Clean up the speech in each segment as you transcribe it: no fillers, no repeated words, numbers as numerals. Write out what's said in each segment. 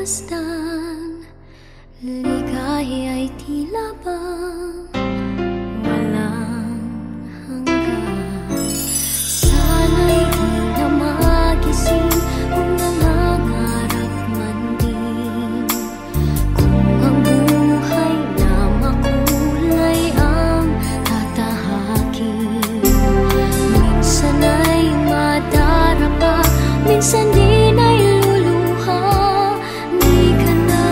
masdan, ligaya'y tila bang walang hanggan. Sana'y di na magising kung nangangarap man din, kung ang buhay na makulay ang tatahakin. Minsan ay madarapa, minsan din ay luluha. Di ka na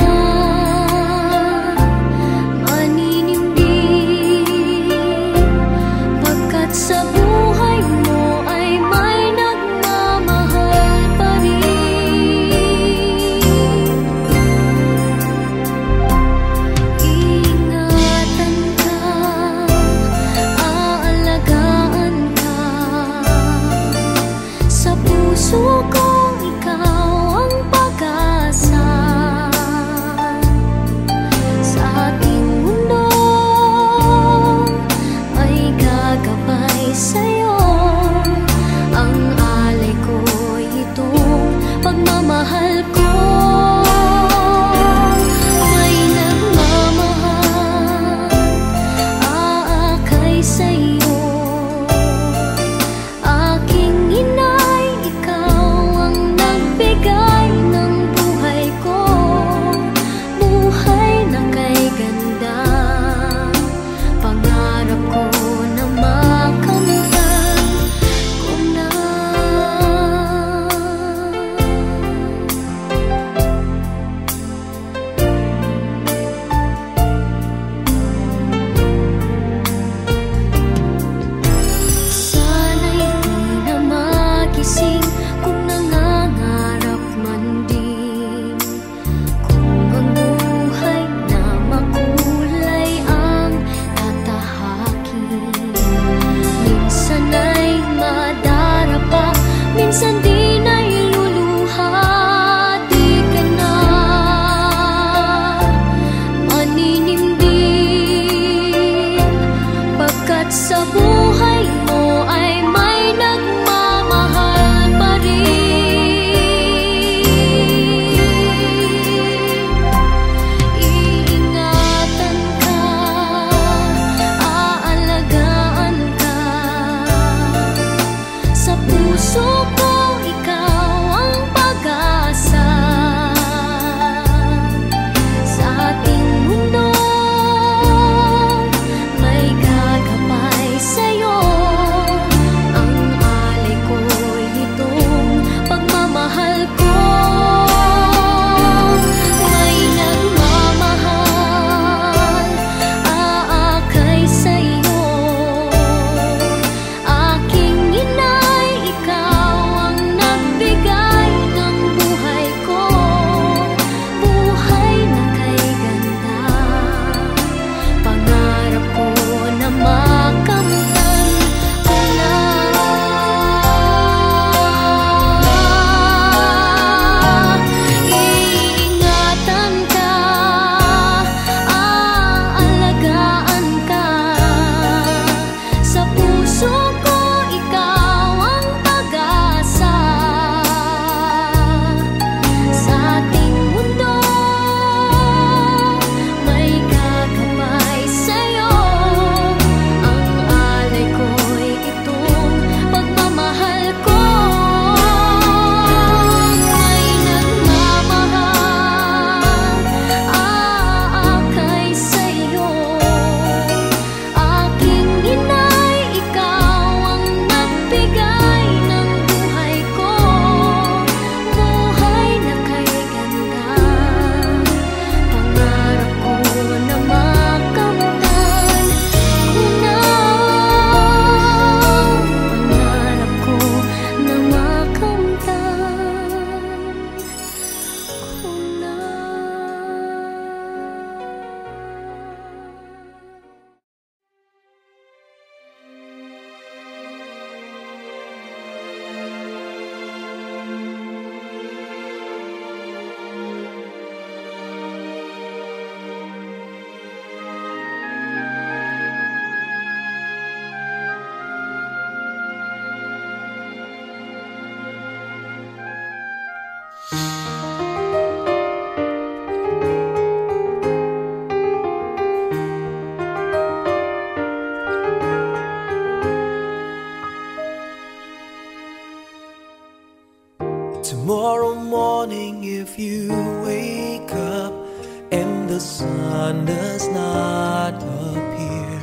sun does not appear,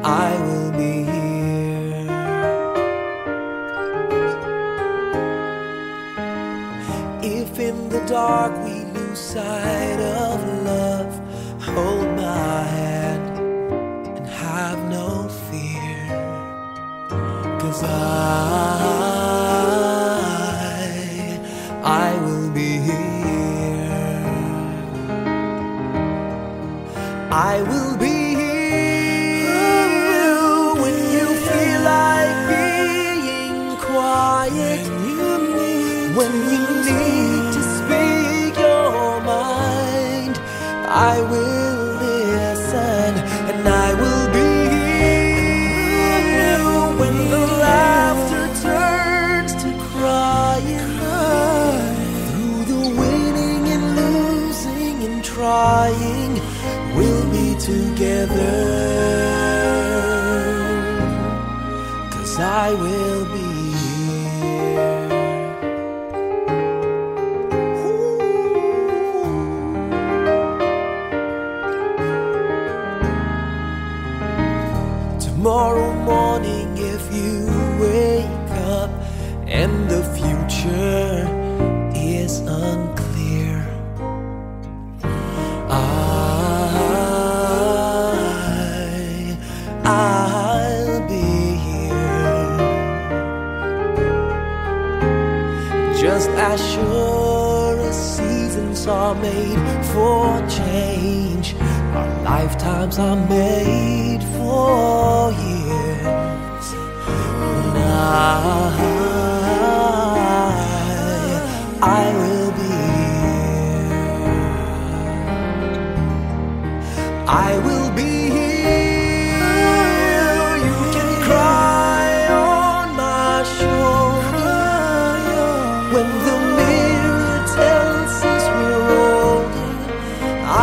I will be here. If in the dark we lose sight of love, hold my hand and have no fear, 'cause I will be here. I will be here when you feel like being quiet, when you need to speak your mind. I will listen and I will be here when the laughter turns to crying, through the winning and losing and trying, we'll be together, 'cause I will be here. Tomorrow morning, if you wake up and the future is unclear, I'll be here. Just as sure as seasons are made for change, our lifetimes are made for years. And I will be here. I will be here. You can cry on my shoulder when the mirror tells us we're older.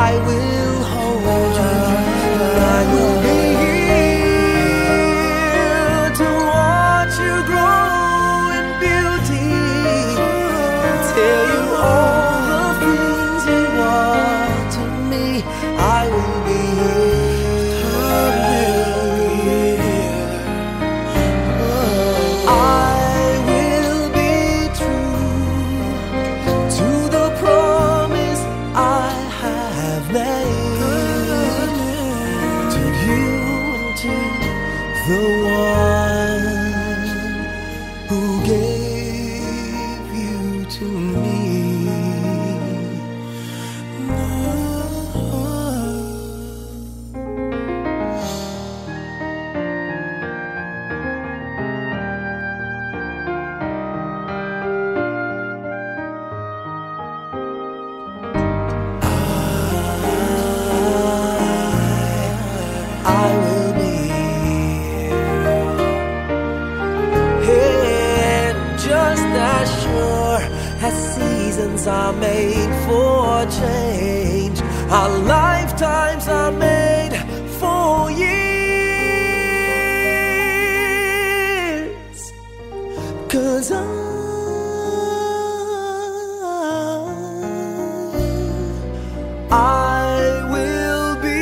I will hold you. I will be here to watch you grow in beauty, tell you all the things you are to me. I will be the one who gave you to me. I will be as sure as seasons are made for change, our lifetimes are made for years. 'Cause I will be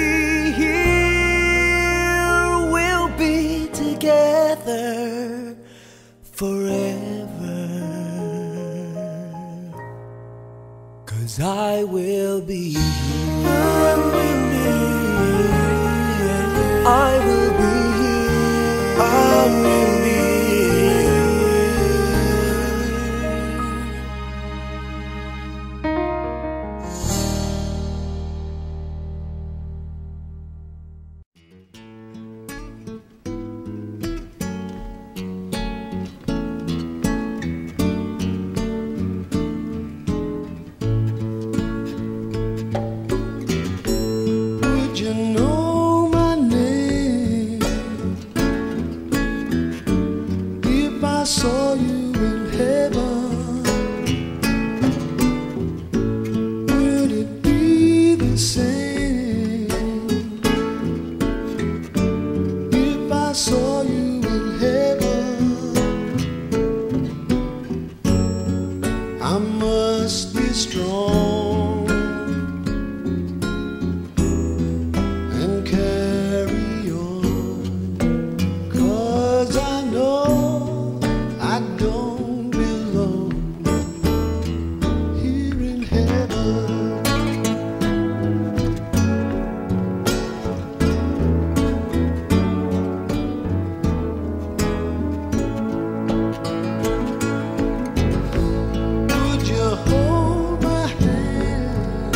here, we'll be together forever, 'cause I will be here. I will be here. I will be saw you in heaven, would it be the same if I saw you in heaven? I must be strong and carry on, 'cause I know I don't belong here in heaven. Hold my hand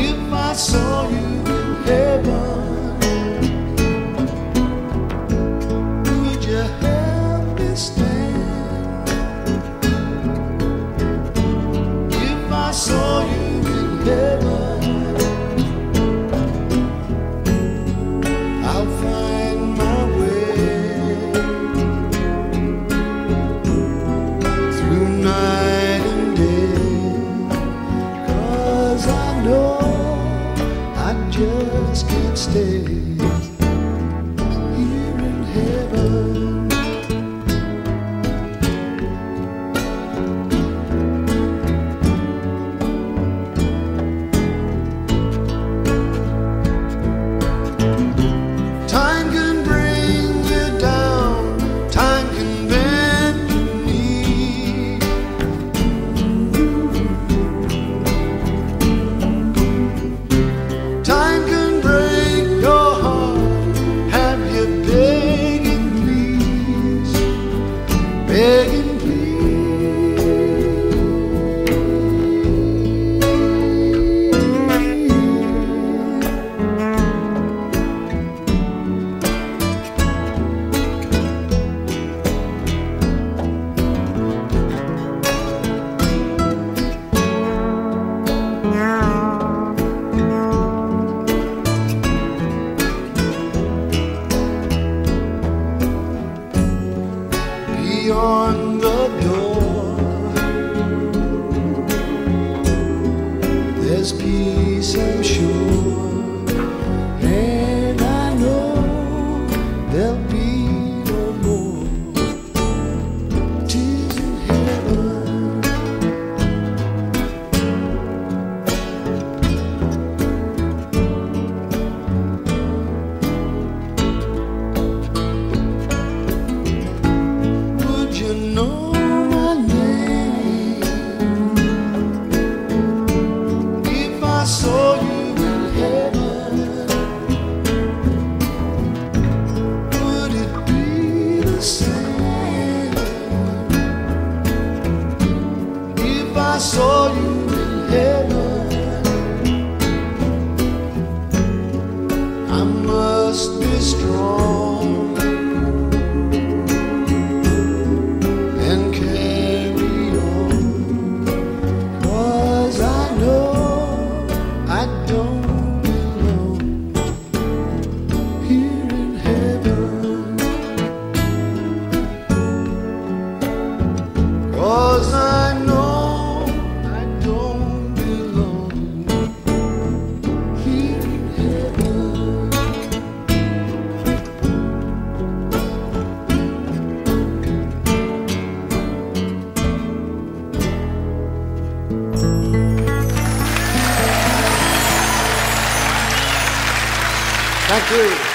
if I saw you in heaven. Would you help me stand if I saw you in heaven? I'll find my way night and day, 'cause I know I just can't stay here in heaven. Time can bring you down, time can bend your knee. Time can break your heart, have you begging please, begging beyond the door. There's peace, I'm sure, and I know there'll be no more tears in heaven. You know my name if I saw you in heaven. Would it be the same if I saw you in heaven? I must be strong and carry on, 'cause I know I don't belong here in heaven. 'Cause I know I don't belong here in heaven. Thank you.